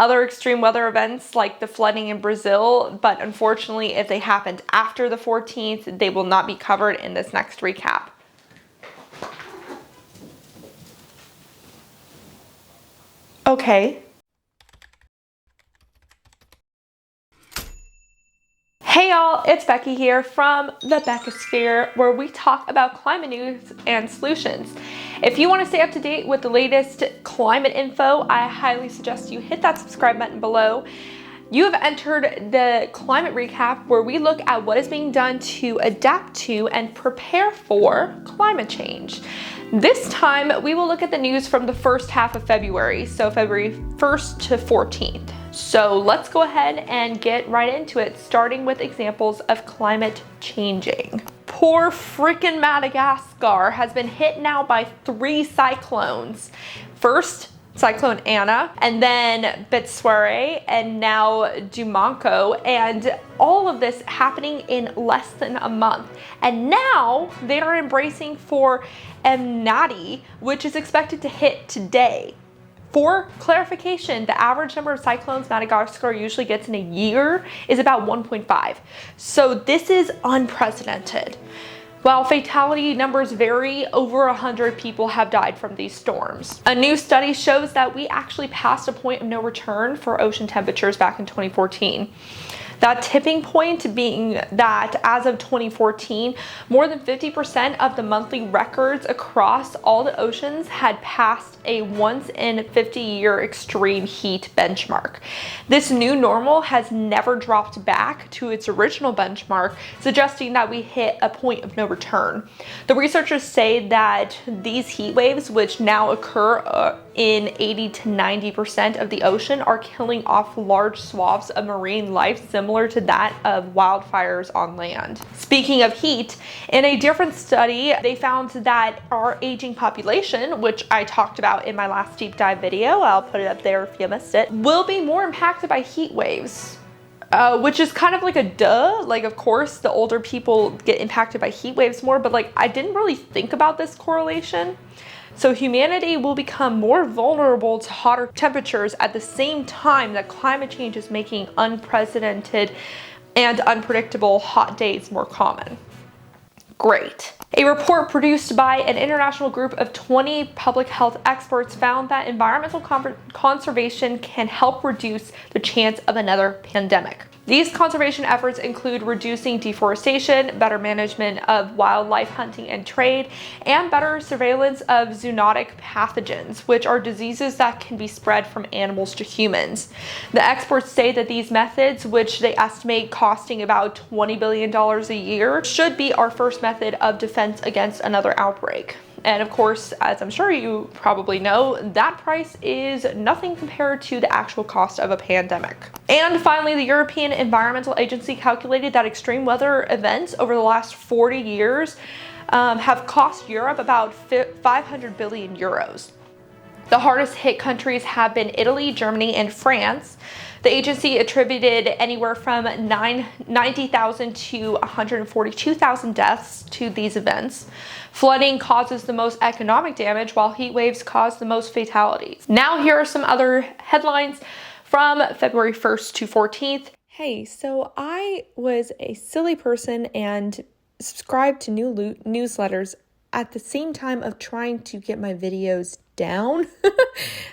other extreme weather events like the flooding in Brazil, but unfortunately, if they happened after the 14th, they will not be covered in this next recap. Okay. Hey y'all, it's Becky here from the Beckosphere, where we talk about climate news and solutions. If you want to stay up to date with the latest climate info, I highly suggest you hit that subscribe button below. You have entered the climate recap, where we look at what is being done to adapt to and prepare for climate change. This time, we will look at the news from the first half of February, so February 1st to 14th. So let's go ahead and get right into it, starting with examples of climate changing. Poor freaking Madagascar has been hit now by 3 cyclones. First, Cyclone Anna, and then Betsware, and now Dumanco, and all of this happening in less than a month. And now they are embracing for Emnati, which is expected to hit today. For clarification, the average number of cyclones Madagascar usually gets in a year is about 1.5. So this is unprecedented. While fatality numbers vary, over 100 people have died from these storms. A new study shows that we actually passed a point of no return for ocean temperatures back in 2014. That tipping point being that as of 2014, more than 50% of the monthly records across all the oceans had passed a once in 50-year extreme heat benchmark. This new normal has never dropped back to its original benchmark, suggesting that we hit a point of no return. The researchers say that these heat waves, which now occur in 80 to 90% of the ocean, are killing off large swaths of marine life similar to that of wildfires on land. Speaking of heat, in a different study, they found that our aging population, which I talked about in my last deep dive video, I'll put it up there if you missed it, will be more impacted by heat waves. Which is kind of like a duh. Like, of course, the older people get impacted by heat waves more, but like, I didn't really think about this correlation. So humanity will become more vulnerable to hotter temperatures at the same time that climate change is making unprecedented and unpredictable hot days more common. Great. A report produced by an international group of 20 public health experts found that environmental conservation can help reduce the chance of another pandemic. These conservation efforts include reducing deforestation, better management of wildlife hunting and trade, and better surveillance of zoonotic pathogens, which are diseases that can be spread from animals to humans. The experts say that these methods, which they estimate costing about $20 billion a year, should be our first method of defense against another outbreak. And of course, as I'm sure you probably know, that price is nothing compared to the actual cost of a pandemic. And finally, the European Environmental Agency calculated that extreme weather events over the last 40 years have cost Europe about 500 billion euros. The hardest hit countries have been Italy, Germany, and France. The agency attributed anywhere from 90,000 to 142,000 deaths to these events. Flooding causes the most economic damage, while heat waves cause the most fatalities. Now here are some other headlines from February 1st to 14th. Hey, so I was a silly person and subscribed to new newsletters at the same time of trying to get my videos down.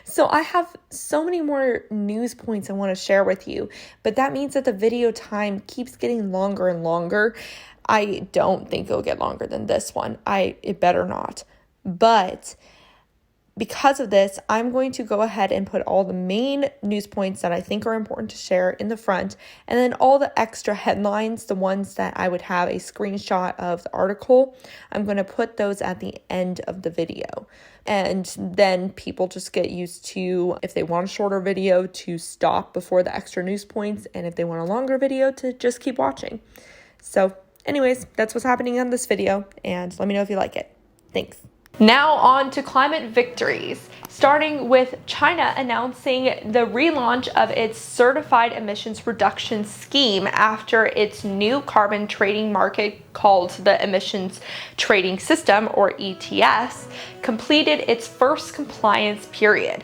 So I have so many more news points I want to share with you, but that means that the video time keeps getting longer and longer. I don't think it'll get longer than this one. It better not. But because of this, I'm going to go ahead and put all the main news points that I think are important to share in the front, and then all the extra headlines, the ones that I would have a screenshot of the article, I'm going to put those at the end of the video. And then people just get used to, if they want a shorter video, to stop before the extra news points, and if they want a longer video, to just keep watching. So anyways, that's what's happening on this video, and let me know if you like it. Thanks. Now on to climate victories, starting with China announcing the relaunch of its certified emissions reduction scheme after its new carbon trading market called the Emissions Trading System, or ETS, completed its first compliance period.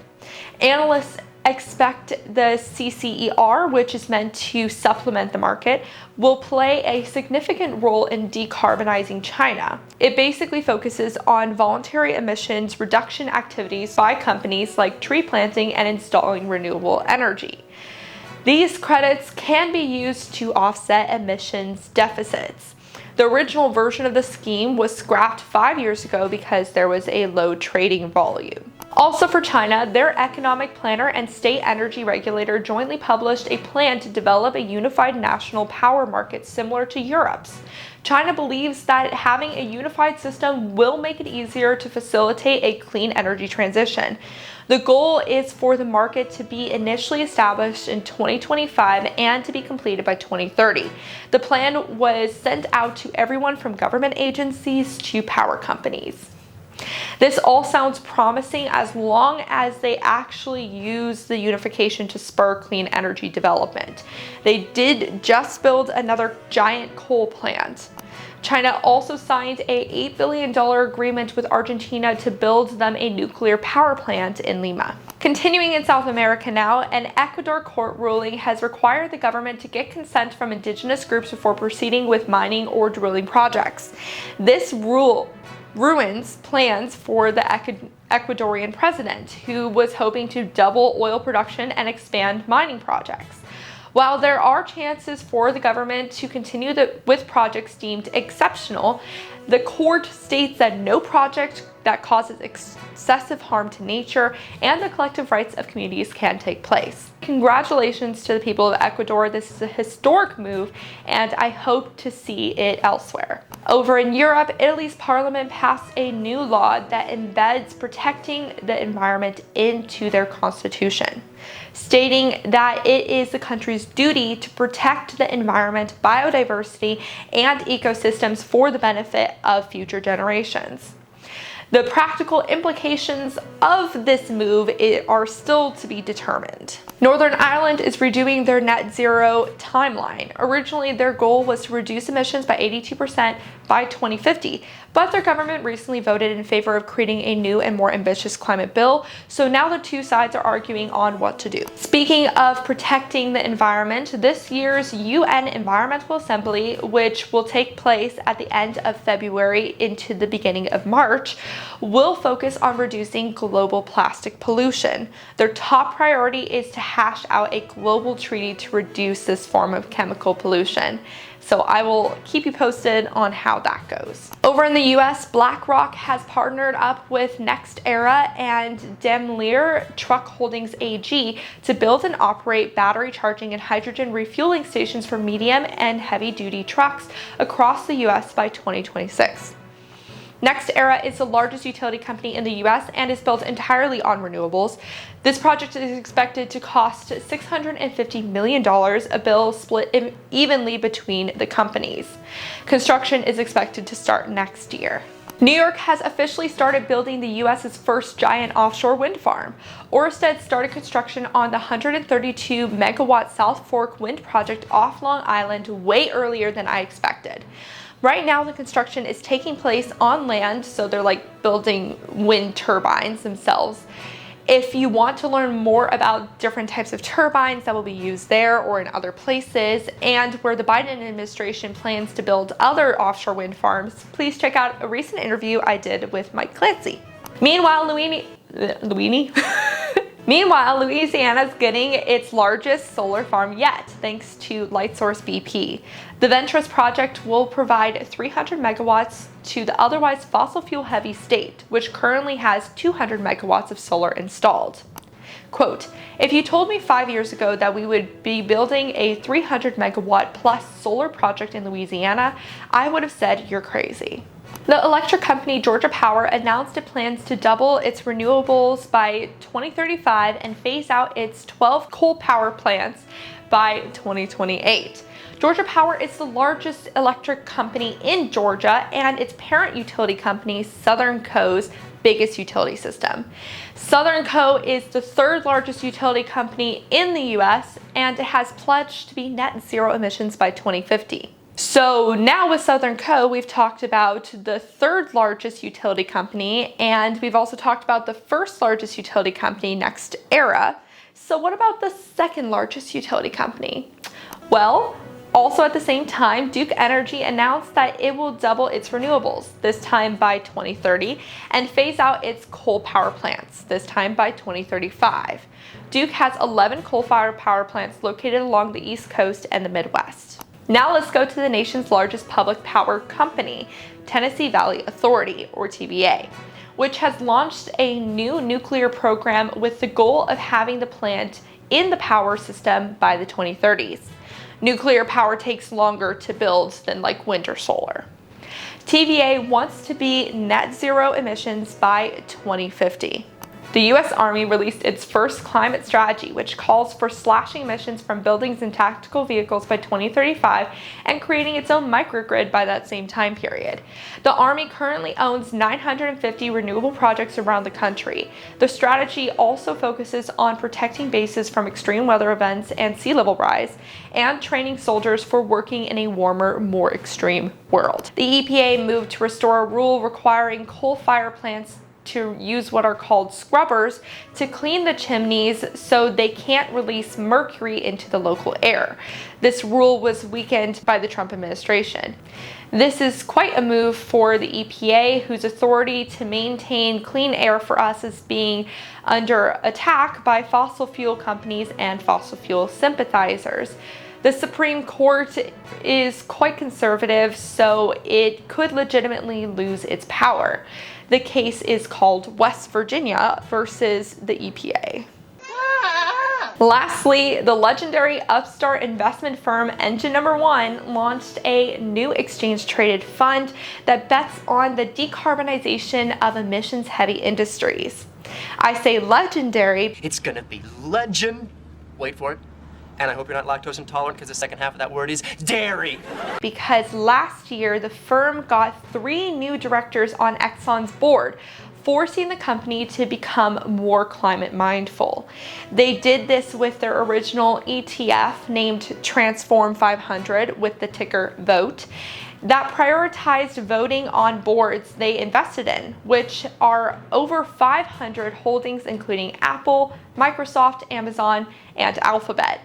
Analysts expect the CCER, which is meant to supplement the market, will play a significant role in decarbonizing China. It basically focuses on voluntary emissions reduction activities by companies like tree planting and installing renewable energy. These credits can be used to offset emissions deficits. The original version of the scheme was scrapped 5 years ago because there was a low trading volume. Also for China, their economic planner and state energy regulator jointly published a plan to develop a unified national power market similar to Europe's. China believes that having a unified system will make it easier to facilitate a clean energy transition. The goal is for the market to be initially established in 2025 and to be completed by 2030. The plan was sent out to everyone from government agencies to power companies. This all sounds promising as long as they actually use the unification to spur clean energy development. They did just build another giant coal plant. China also signed a $8 billion agreement with Argentina to build them a nuclear power plant in Lima. Continuing in South America now, an Ecuador court ruling has required the government to get consent from indigenous groups before proceeding with mining or drilling projects. This rule ruins plans for the Ecuadorian president, who was hoping to double oil production and expand mining projects. While there are chances for the government to continue with projects deemed exceptional, the court states that no project that causes excessive harm to nature and the collective rights of communities can take place. Congratulations to the people of Ecuador. This is a historic move, and I hope to see it elsewhere. Over in Europe, Italy's parliament passed a new law that embeds protecting the environment into their constitution, stating that it is the country's duty to protect the environment, biodiversity, and ecosystems for the benefit of future generations. The practical implications of this move are still to be determined. Northern Ireland is redoing their net zero timeline. Originally, their goal was to reduce emissions by 82% by 2050, but their government recently voted in favor of creating a new and more ambitious climate bill, so now the two sides are arguing on what to do. Speaking of protecting the environment, this year's UN Environmental Assembly, which will take place at the end of February into the beginning of March, will focus on reducing global plastic pollution. Their top priority is to hash out a global treaty to reduce this form of chemical pollution. So I will keep you posted on how that goes. Over in the US, BlackRock has partnered up with NextEra and Daimler Truck Holdings AG to build and operate battery charging and hydrogen refueling stations for medium and heavy duty trucks across the US by 2026. NextEra is the largest utility company in the US and is built entirely on renewables. This project is expected to cost $650 million, a bill split evenly between the companies. Construction is expected to start next year. New York has officially started building the US's first giant offshore wind farm. Ørsted started construction on the 132 megawatt South Fork wind project off Long Island way earlier than I expected. Right now, the construction is taking place on land, so they're like building wind turbines themselves. If you want to learn more about different types of turbines that will be used there or in other places, and where the Biden administration plans to build other offshore wind farms, please check out a recent interview I did with Mike Clancy. Meanwhile, Louisiana's getting its largest solar farm yet, thanks to Lightsource BP. The Ventress project will provide 300 megawatts to the otherwise fossil fuel heavy state, which currently has 200 megawatts of solar installed. Quote, "If you told me 5 years ago that we would be building a 300 megawatt plus solar project in Louisiana, I would have said you're crazy." The electric company Georgia Power announced it plans to double its renewables by 2035 and phase out its 12 coal power plants by 2028. Georgia Power is the largest electric company in Georgia and its parent utility company, Southern Co's biggest utility system. Southern Co is the third largest utility company in the US and it has pledged to be net zero emissions by 2050. So now with Southern Co, we've talked about the third largest utility company, and we've also talked about the first largest utility company, NextEra. So what about the second largest utility company? Well, also at the same time, Duke Energy announced that it will double its renewables, this time by 2030, and phase out its coal power plants, this time by 2035. Duke has 11 coal-fired power plants located along the East Coast and the Midwest. Now let's go to the nation's largest public power company, Tennessee Valley Authority, or TVA, which has launched a new nuclear program with the goal of having the plant in the power system by the 2030s. Nuclear power takes longer to build than like wind or solar. TVA wants to be net zero emissions by 2050. The U.S. Army released its first climate strategy, which calls for slashing emissions from buildings and tactical vehicles by 2035 and creating its own microgrid by that same time period. The Army currently owns 950 renewable projects around the country. The strategy also focuses on protecting bases from extreme weather events and sea level rise, and training soldiers for working in a warmer, more extreme world. The EPA moved to restore a rule requiring coal-fired plants to use what are called scrubbers to clean the chimneys so they can't release mercury into the local air. This rule was weakened by the Trump administration. This is quite a move for the EPA, whose authority to maintain clean air for us is being under attack by fossil fuel companies and fossil fuel sympathizers. The Supreme Court is quite conservative, so it could legitimately lose its power. The case is called West Virginia versus the EPA. Lastly, the legendary upstart investment firm Engine No. 1 launched a new exchange-traded fund that bets on the decarbonization of emissions-heavy industries. I say legendary. It's gonna be legend. Wait for it. And I hope you're not lactose intolerant, because the second half of that word is dairy. Because last year, the firm got 3 new directors on Exxon's board, forcing the company to become more climate mindful. They did this with their original ETF named Transform 500 with the ticker VOTE that prioritized voting on boards they invested in, which are over 500 holdings including Apple, Microsoft, Amazon, and Alphabet,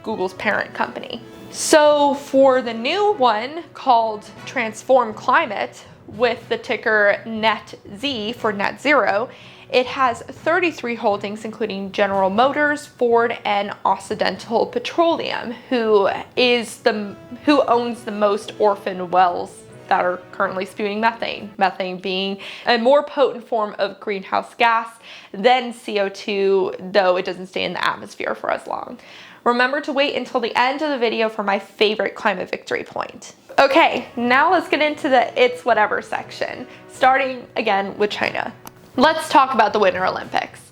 Google's parent company. So for the new one called Transform Climate with the ticker NETZ for net zero, it has 33 holdings including General Motors, Ford, and Occidental Petroleum, who owns the most orphan wells that are currently spewing methane. Methane being a more potent form of greenhouse gas than CO2, though it doesn't stay in the atmosphere for as long. Remember to wait until the end of the video for my favorite climate victory point. Okay, now let's get into the it's whatever section, starting again with China. Let's talk about the Winter Olympics.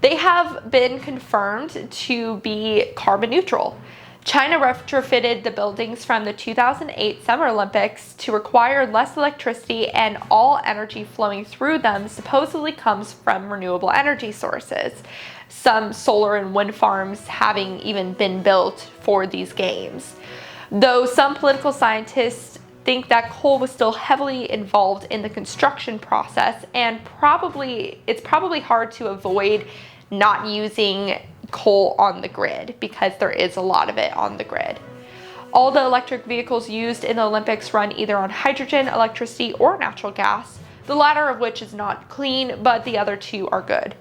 They have been confirmed to be carbon neutral. China retrofitted the buildings from the 2008 Summer Olympics to require less electricity, and all energy flowing through them supposedly comes from renewable energy sources. Some solar and wind farms having even been built for these games. Though some political scientists think that coal was still heavily involved in the construction process, and it's probably hard to avoid not using coal on the grid because there is a lot of it on the grid. All the electric vehicles used in the Olympics run either on hydrogen, electricity, or natural gas, the latter of which is not clean, but the other two are good.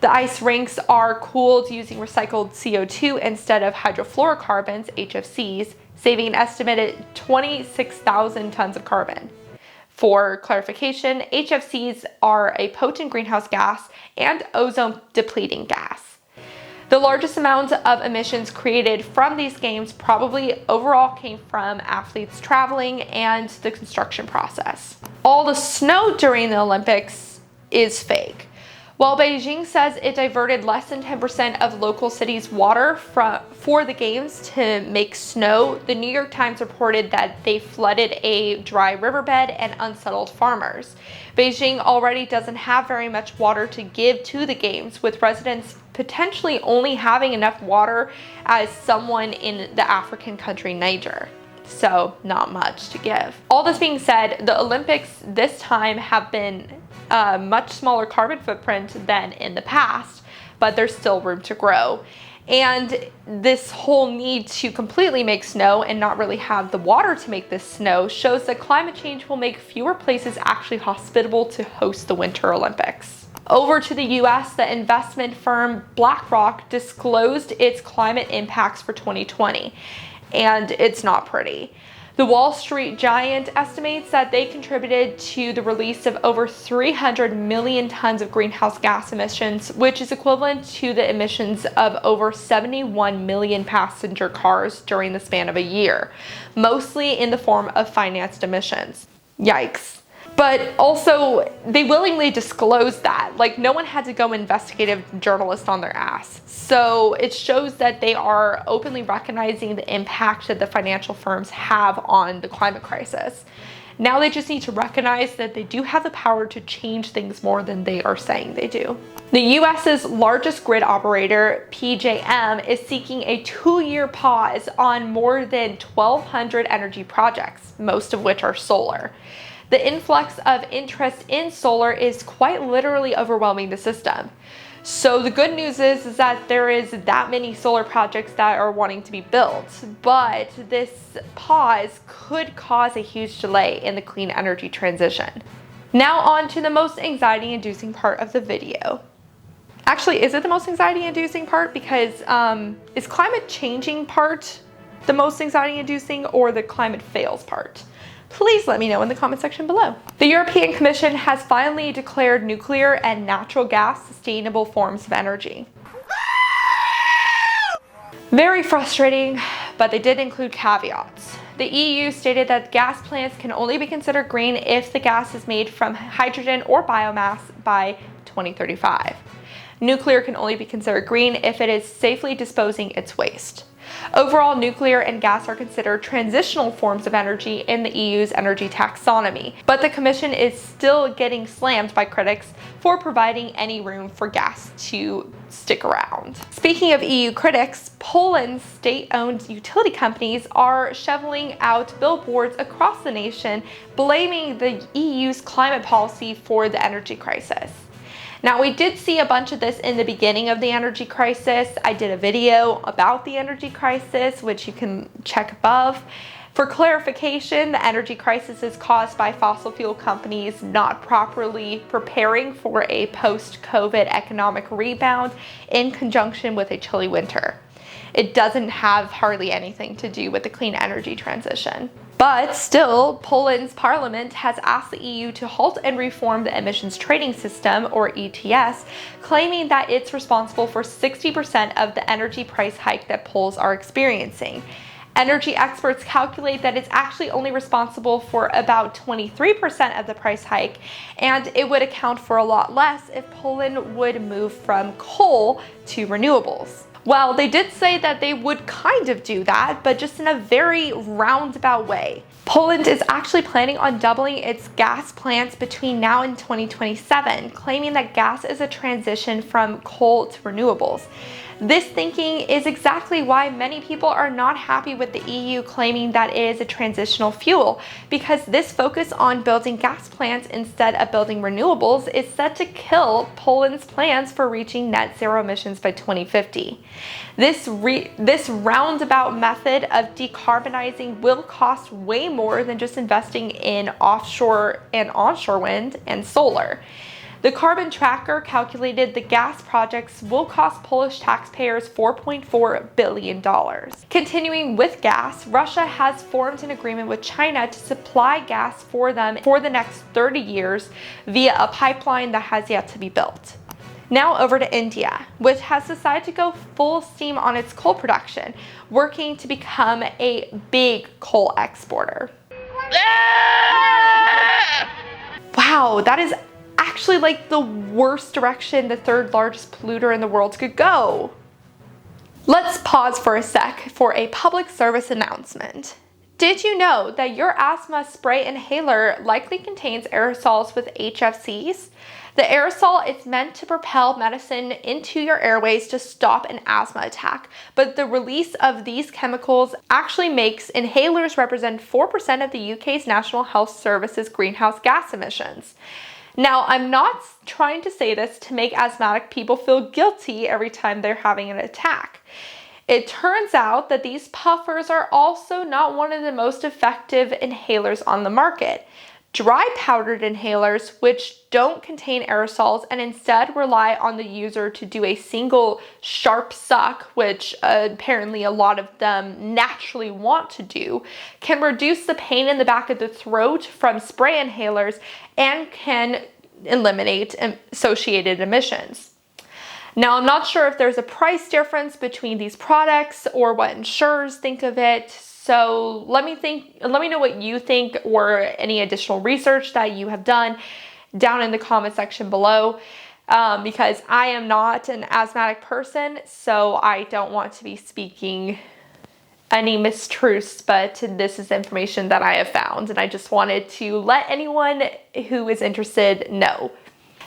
The ice rinks are cooled using recycled CO2 instead of hydrofluorocarbons, HFCs, saving an estimated 26,000 tons of carbon. For clarification, HFCs are a potent greenhouse gas and ozone depleting gas. The largest amount of emissions created from these games probably overall came from athletes traveling and the construction process. All the snow during the Olympics is fake. While Beijing says it diverted less than 10% of local cities' water for the games to make snow, the New York Times reported that they flooded a dry riverbed and unsettled farmers. Beijing already doesn't have very much water to give to the games, with residents potentially only having enough water as someone in the African country Niger. So not much to give. All this being said, the Olympics this time have been a much smaller carbon footprint than in the past, but there's still room to grow. And this whole need to completely make snow and not really have the water to make this snow shows that climate change will make fewer places actually hospitable to host the Winter Olympics. Over to the US, the investment firm BlackRock disclosed its climate impacts for 2020, and it's not pretty. The Wall Street giant estimates that they contributed to the release of over 300 million tons of greenhouse gas emissions, which is equivalent to the emissions of over 71 million passenger cars during the span of a year, mostly in the form of financed emissions. Yikes. But also, they willingly disclosed that. Like, no one had to go investigative journalist on their ass. So it shows that they are openly recognizing the impact that the financial firms have on the climate crisis. Now they just need to recognize that they do have the power to change things more than they are saying they do. The US's largest grid operator, PJM, is seeking a 2-year pause on more than 1,200 energy projects, most of which are solar. The influx of interest in solar is quite literally overwhelming the system. So the good news is that there is that many solar projects that are wanting to be built, but this pause could cause a huge delay in the clean energy transition. Now on to the most anxiety-inducing part of the video. Actually, is it the most anxiety-inducing part? Because is climate changing part the most anxiety-inducing, or the climate fails part? Please let me know in the comment section below. The European Commission has finally declared nuclear and natural gas sustainable forms of energy. Very frustrating, but they did include caveats. The EU stated that gas plants can only be considered green if the gas is made from hydrogen or biomass by 2035. Nuclear can only be considered green if it is safely disposing its waste. Overall, nuclear and gas are considered transitional forms of energy in the EU's energy taxonomy, but the Commission is still getting slammed by critics for providing any room for gas to stick around. Speaking of EU critics, Poland's state-owned utility companies are shoveling out billboards across the nation, blaming the EU's climate policy for the energy crisis. Now, we did see a bunch of this in the beginning of the energy crisis. I did a video about the energy crisis, which you can check above. For clarification, the energy crisis is caused by fossil fuel companies not properly preparing for a post-COVID economic rebound in conjunction with a chilly winter. It doesn't have hardly anything to do with the clean energy transition. But still, Poland's parliament has asked the EU to halt and reform the emissions trading system, or ETS, claiming that it's responsible for 60% of the energy price hike that Poles are experiencing. Energy experts calculate that it's actually only responsible for about 23% of the price hike, and it would account for a lot less if Poland would move from coal to renewables. Well, they did say that they would kind of do that, but just in a very roundabout way. Poland is actually planning on doubling its gas plants between now and 2027, claiming that gas is a transition from coal to renewables. This thinking is exactly why many people are not happy with the EU claiming that it is a transitional fuel, because this focus on building gas plants instead of building renewables is set to kill Poland's plans for reaching net zero emissions by 2050. This roundabout method of decarbonizing will cost way more than just investing in offshore and onshore wind and solar. The carbon tracker calculated the gas projects will cost Polish taxpayers $4.4 billion. Continuing with gas, Russia has formed an agreement with China to supply gas for them for the next 30 years via a pipeline that has yet to be built. Now over to India, which has decided to go full steam on its coal production, working to become a big coal exporter. Wow, that is actually like the worst direction the third largest polluter in the world could go. Let's pause for a sec for a public service announcement. Did you know that your asthma spray inhaler likely contains aerosols with HFCs? The aerosol is meant to propel medicine into your airways to stop an asthma attack, but the release of these chemicals actually makes inhalers represent 4% of the UK's National Health Service's greenhouse gas emissions. Now, I'm not trying to say this to make asthmatic people feel guilty every time they're having an attack. It turns out that these puffers are also not one of the most effective inhalers on the market. Dry powdered inhalers, which don't contain aerosols and instead rely on the user to do a single sharp suck, which apparently a lot of them naturally want to do, can reduce the pain in the back of the throat from spray inhalers and can eliminate associated emissions. Now, I'm not sure if there's a price difference between these products or what insurers think of it. So let me know what you think or any additional research that you have done down in the comment section below, because I am not an asthmatic person, so I don't want to be speaking any mistruths, but this is information that I have found, and I just wanted to let anyone who is interested know.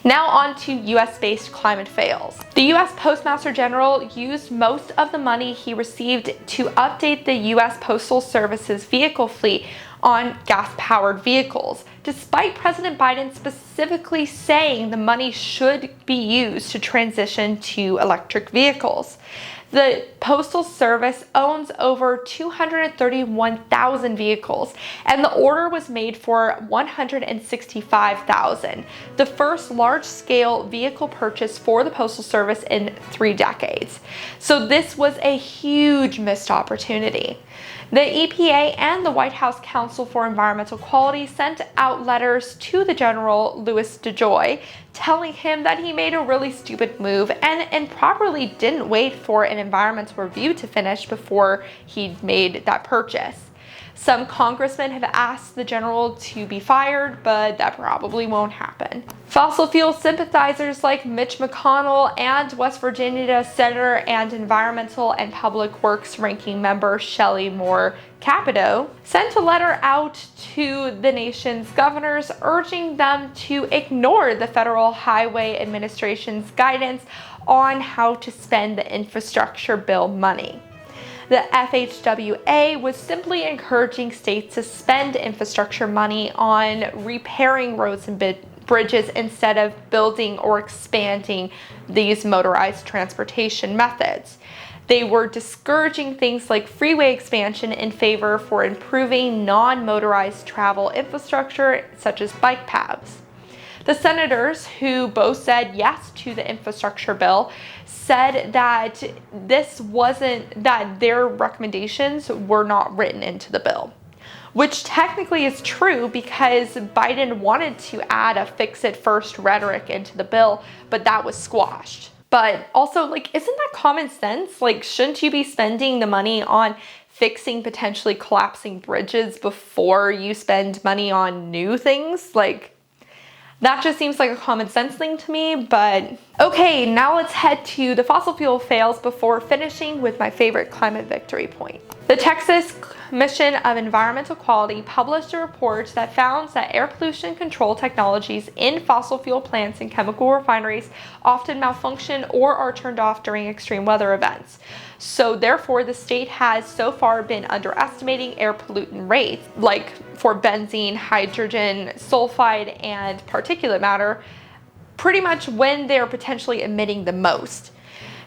Now on to US-based climate fails. The US Postmaster General used most of the money he received to update the US Postal Service's vehicle fleet on gas-powered vehicles, despite President Biden specifically saying the money should be used to transition to electric vehicles. The Postal Service owns over 231,000 vehicles, and the order was made for 165,000, the first large-scale vehicle purchase for the Postal Service in 3 decades. So this was a huge missed opportunity. The EPA and the White House Council for Environmental Quality sent out letters to the General Louis DeJoy telling him that he made a really stupid move and improperly didn't wait for an environmental review to finish before he made that purchase. Some congressmen have asked the general to be fired, but that probably won't happen. Fossil fuel sympathizers like Mitch McConnell and West Virginia Senator and Environmental and Public Works Ranking Member Shelley Moore Capito sent a letter out to the nation's governors urging them to ignore the Federal Highway Administration's guidance on how to spend the infrastructure bill money. The FHWA was simply encouraging states to spend infrastructure money on repairing roads and bridges instead of building or expanding these motorized transportation methods. They were discouraging things like freeway expansion in favor for improving non-motorized travel infrastructure such as bike paths. The senators, who both said yes to the infrastructure bill, said that their recommendations were not written into the bill, which technically is true because Biden wanted to add a fix-it-first rhetoric into the bill, but that was squashed. But also, isn't that common sense? Shouldn't you be spending the money on fixing potentially collapsing bridges before you spend money on new things? That just seems like a common sense thing to me, but okay, now let's head to the fossil fuel fails before finishing with my favorite climate victory point. The Texas Commission of Environmental Quality published a report that found that air pollution control technologies in fossil fuel plants and chemical refineries often malfunction or are turned off during extreme weather events. So therefore, the state has so far been underestimating air pollutant rates, like for benzene, hydrogen sulfide, and particulate matter, pretty much when they're potentially emitting the most.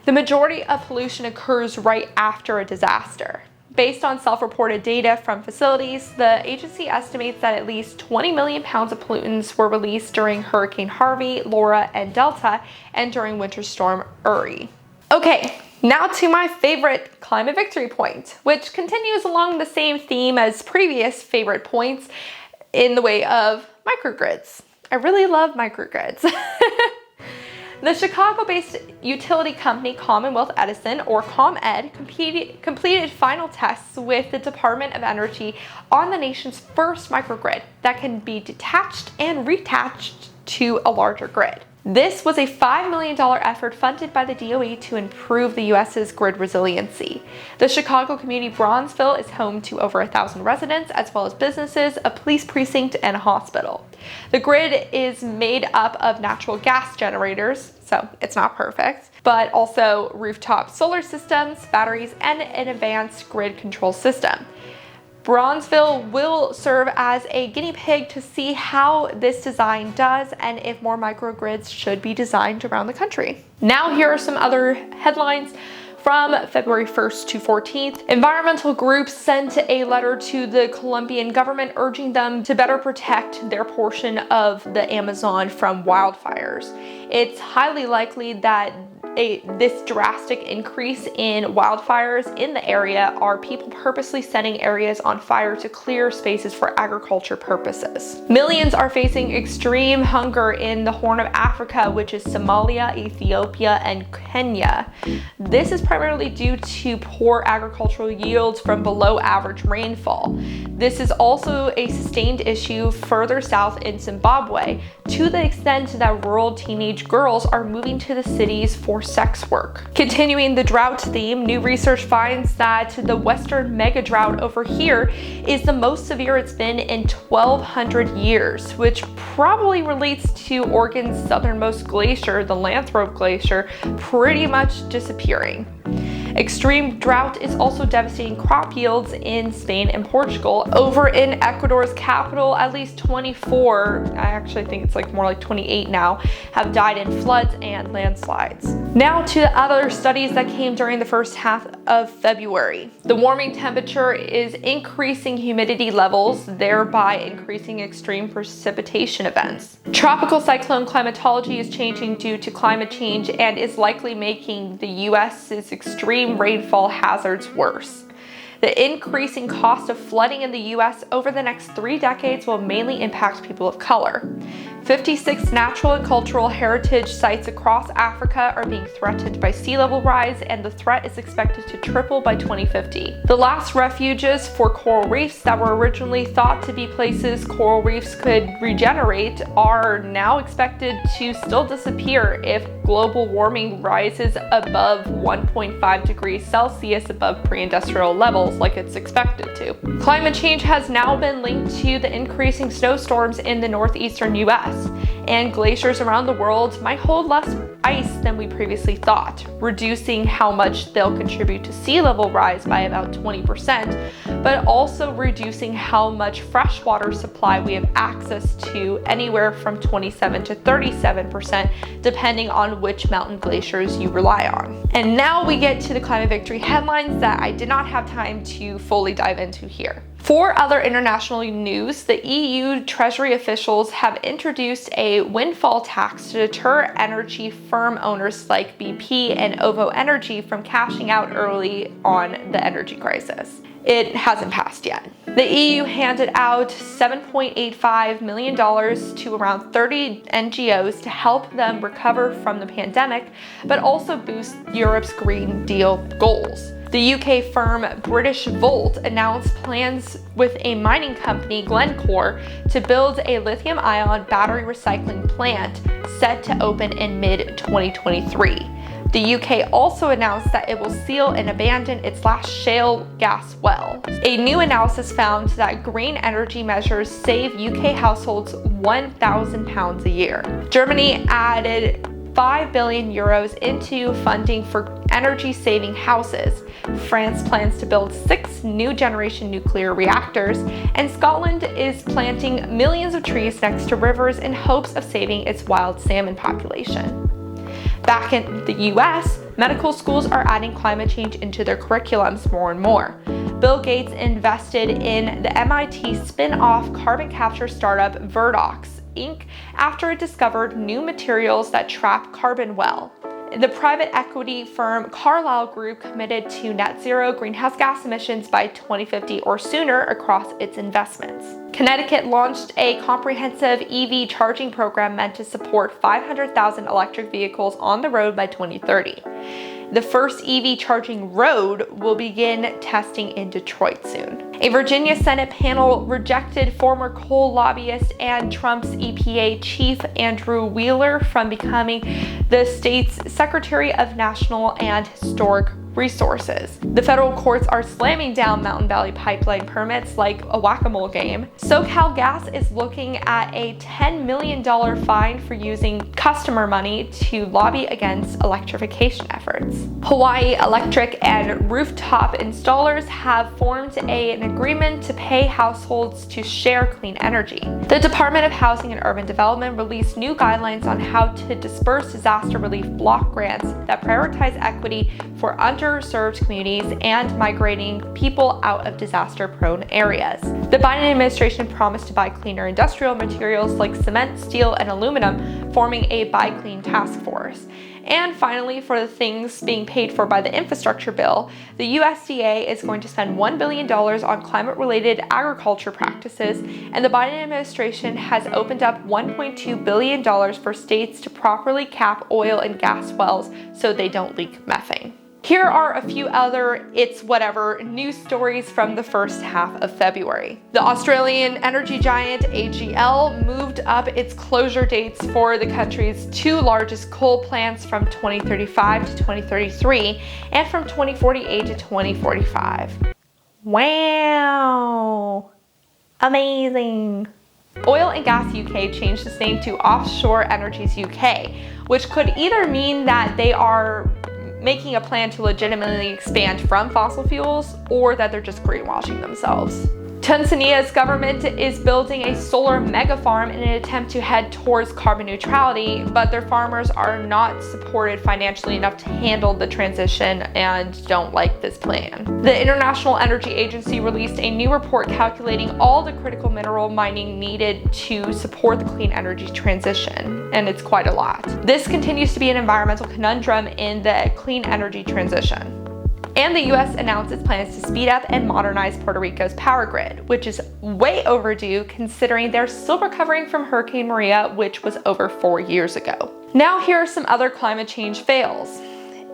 The majority of pollution occurs right after a disaster. Based on self-reported data from facilities, the agency estimates that at least 20 million pounds of pollutants were released during Hurricane Harvey, Laura, and Delta, and during Winter Storm Uri. Okay, now to my favorite climate victory point, which continues along the same theme as previous favorite points in the way of microgrids. I really love microgrids. The Chicago-based utility company Commonwealth Edison, or ComEd, completed final tests with the Department of Energy on the nation's first microgrid that can be detached and reattached to a larger grid. This was a $5 million effort funded by the DOE to improve the U.S.'s grid resiliency. The Chicago community Bronzeville is home to over 1,000 residents, as well as businesses, a police precinct, and a hospital. The grid is made up of natural gas generators, so it's not perfect, but also rooftop solar systems, batteries, and an advanced grid control system. Bronzeville will serve as a guinea pig to see how this design does and if more microgrids should be designed around the country. Now here are some other headlines from February 1st to 14th. Environmental groups sent a letter to the Colombian government urging them to better protect their portion of the Amazon from wildfires. It's highly likely that this drastic increase in wildfires in the area are people purposely setting areas on fire to clear spaces for agriculture purposes. Millions are facing extreme hunger in the Horn of Africa, which is Somalia, Ethiopia, and Kenya. This is primarily due to poor agricultural yields from below average rainfall. This is also a sustained issue further south in Zimbabwe, to the extent that rural teenage girls are moving to the cities for sex work. Continuing the drought theme, new research finds that the western mega drought over here is the most severe it's been in 1,200 years, which probably relates to Oregon's southernmost glacier, the Lathrop Glacier, pretty much disappearing. Extreme drought is also devastating crop yields in Spain and Portugal. Over in Ecuador's capital, at least 24, I actually think it's more like 28 now, have died in floods and landslides. Now to other studies that came during the first half of February. The warming temperature is increasing humidity levels, thereby increasing extreme precipitation events. Tropical cyclone climatology is changing due to climate change and is likely making the US's extreme rainfall hazards worse. The increasing cost of flooding in the US over the next 3 decades will mainly impact people of color. 56 natural and cultural heritage sites across Africa are being threatened by sea level rise, and the threat is expected to triple by 2050. The last refuges for coral reefs that were originally thought to be places coral reefs could regenerate are now expected to still disappear if global warming rises above 1.5 degrees Celsius above pre-industrial levels like it's expected to. Climate change has now been linked to the increasing snowstorms in the northeastern US, and glaciers around the world might hold less ice than we previously thought, reducing how much they'll contribute to sea level rise by about 20%, but also reducing how much freshwater supply we have access to, anywhere from 27 to 37%, depending on which mountain glaciers you rely on. And now we get to the climate victory headlines that I did not have time to fully dive into here. For other international news, the EU Treasury officials have introduced a windfall tax to deter energy firm owners like BP and OVO Energy from cashing out early on the energy crisis. It hasn't passed yet. The EU handed out $7.85 million to around 30 NGOs to help them recover from the pandemic, but also boost Europe's Green Deal goals. The UK firm British Volt announced plans with a mining company, Glencore, to build a lithium-ion battery recycling plant set to open in mid-2023. The UK also announced that it will seal and abandon its last shale gas well. A new analysis found that green energy measures save UK households £1,000 a year. Germany added 5 billion euros into funding for energy-saving houses. France plans to build 6 new generation nuclear reactors, and Scotland is planting millions of trees next to rivers in hopes of saving its wild salmon population. Back in the US, medical schools are adding climate change into their curriculums more and more. Bill Gates invested in the MIT spin-off carbon capture startup Verdox Inc. after it discovered new materials that trap carbon well. The private equity firm Carlyle Group committed to net zero greenhouse gas emissions by 2050 or sooner across its investments. Connecticut launched a comprehensive EV charging program meant to support 500,000 electric vehicles on the road by 2030. The first EV charging road will begin testing in Detroit soon. A Virginia Senate panel rejected former coal lobbyist and Trump's EPA chief Andrew Wheeler from becoming the state's Secretary of National and Historic resources. The federal courts are slamming down Mountain Valley Pipeline permits like a whack-a-mole game. SoCalGas is looking at a $10 million fine for using customer money to lobby against electrification efforts. Hawaii Electric and rooftop installers have formed an agreement to pay households to share clean energy. The Department of Housing and Urban Development released new guidelines on how to disperse disaster relief block grants that prioritize equity for underserved communities and migrating people out of disaster-prone areas. The Biden administration promised to buy cleaner industrial materials like cement, steel, and aluminum, forming a Buy Clean task force. And finally, for the things being paid for by the infrastructure bill, the USDA is going to spend $1 billion on climate-related agriculture practices, and the Biden administration has opened up $1.2 billion for states to properly cap oil and gas wells so they don't leak methane. Here are a few other it's whatever news stories from the first half of February. The Australian energy giant AGL moved up its closure dates for the country's two largest coal plants from 2035 to 2033 and from 2048 to 2045. Wow! Amazing! Oil and Gas UK changed its name to Offshore Energies UK, which could either mean that they are making a plan to legitimately expand from fossil fuels, or that they're just greenwashing themselves. Tanzania's government is building a solar mega farm in an attempt to head towards carbon neutrality, but their farmers are not supported financially enough to handle the transition and don't like this plan. The International Energy Agency released a new report calculating all the critical mineral mining needed to support the clean energy transition, and it's quite a lot. This continues to be an environmental conundrum in the clean energy transition. And the US announced its plans to speed up and modernize Puerto Rico's power grid, which is way overdue considering they're still recovering from Hurricane Maria, which was over 4 years ago. Now here are some other climate change fails.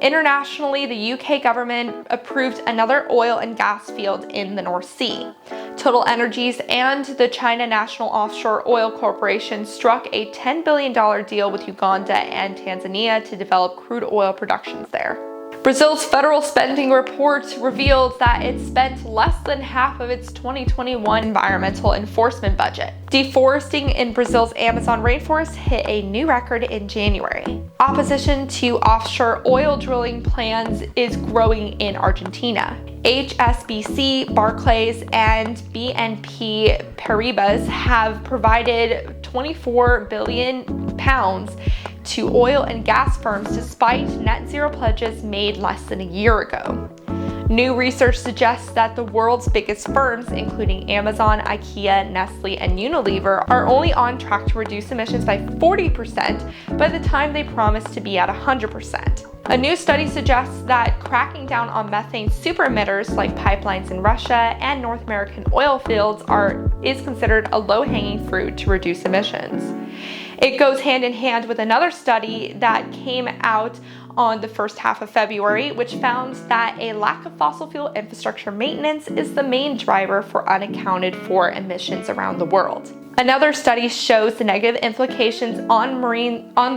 Internationally, the UK government approved another oil and gas field in the North Sea. Total Energies and the China National Offshore Oil Corporation struck a $10 billion deal with Uganda and Tanzania to develop crude oil productions there. Brazil's federal spending report revealed that it spent less than half of its 2021 environmental enforcement budget. Deforesting in Brazil's Amazon rainforest hit a new record in January. Opposition to offshore oil drilling plans is growing in Argentina. HSBC, Barclays, and BNP Paribas have provided £24 billion to oil and gas firms despite net zero pledges made less than a year ago. New research suggests that the world's biggest firms, including Amazon, IKEA, Nestle, and Unilever, are only on track to reduce emissions by 40% by the time they promise to be at 100%. A new study suggests that cracking down on methane super emitters like pipelines in Russia and North American oil fields is considered a low-hanging fruit to reduce emissions. It goes hand in hand with another study that came out on the first half of February, which found that a lack of fossil fuel infrastructure maintenance is the main driver for unaccounted for emissions around the world. Another study shows the negative implications on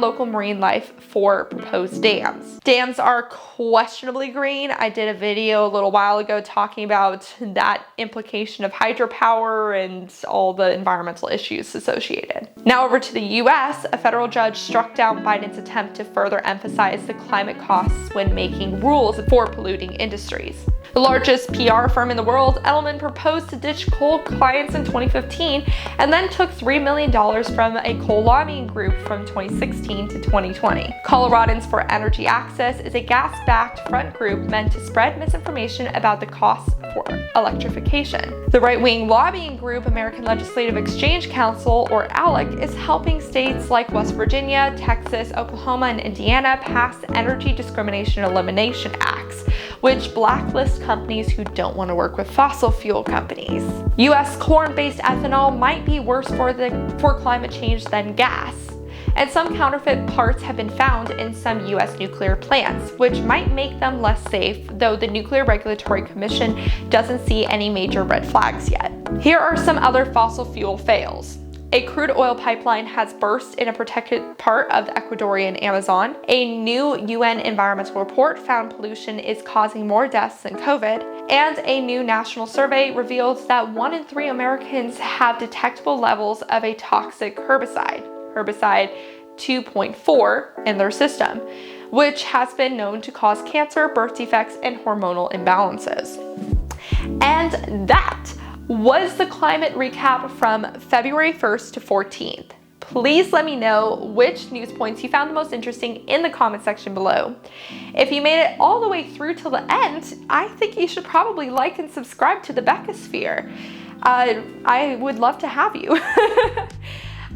local marine life for proposed dams. Dams are questionably green. I did a video a little while ago talking about that implication of hydropower and all the environmental issues associated. Now over to the US, a federal judge struck down Biden's attempt to further emphasize the climate costs when making rules for polluting industries. The largest PR firm in the world, Edelman, proposed to ditch coal clients in 2015 and then took $3 million from a coal lobbying group from 2016 to 2020. Coloradans for Energy Access is a gas-backed front group meant to spread misinformation about the costs for electrification. The right-wing lobbying group, American Legislative Exchange Council, or ALEC, is helping states like West Virginia, Texas, Oklahoma, and Indiana pass Energy Discrimination Elimination Acts, which blacklist companies who don't want to work with fossil fuel companies. US corn-based ethanol might be worse for climate change than gas, and some counterfeit parts have been found in some US nuclear plants, which might make them less safe, though the Nuclear Regulatory Commission doesn't see any major red flags yet. Here are some other fossil fuel fails. A crude oil pipeline has burst in a protected part of the Ecuadorian Amazon. A new UN environmental report found pollution is causing more deaths than COVID. And a new national survey reveals that 1 in 3 Americans have detectable levels of a toxic herbicide 2.4, in their system, which has been known to cause cancer, birth defects, and hormonal imbalances. And that was the climate recap from February 1st to 14th. Please let me know which news points you found the most interesting in the comment section below. If you made it all the way through till the end, I think you should probably like and subscribe to the Beckosphere. I would love to have you.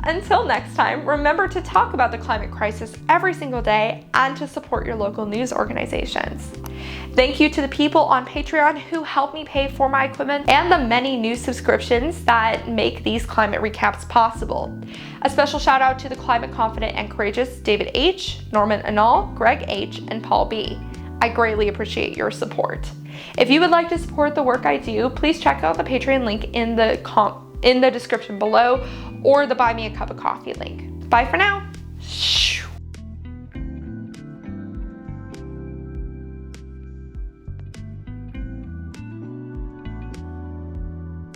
Until next time, remember to talk about the climate crisis every single day and to support your local news organizations. Thank you to the people on Patreon who help me pay for my equipment and the many new subscriptions that make these climate recaps possible. A special shout out to the climate confident and courageous David H., Norman Anal, Greg H., and Paul B. I greatly appreciate your support. If you would like to support the work I do, please check out the Patreon link in the description below or the Buy Me a Cup of Coffee link. Bye for now.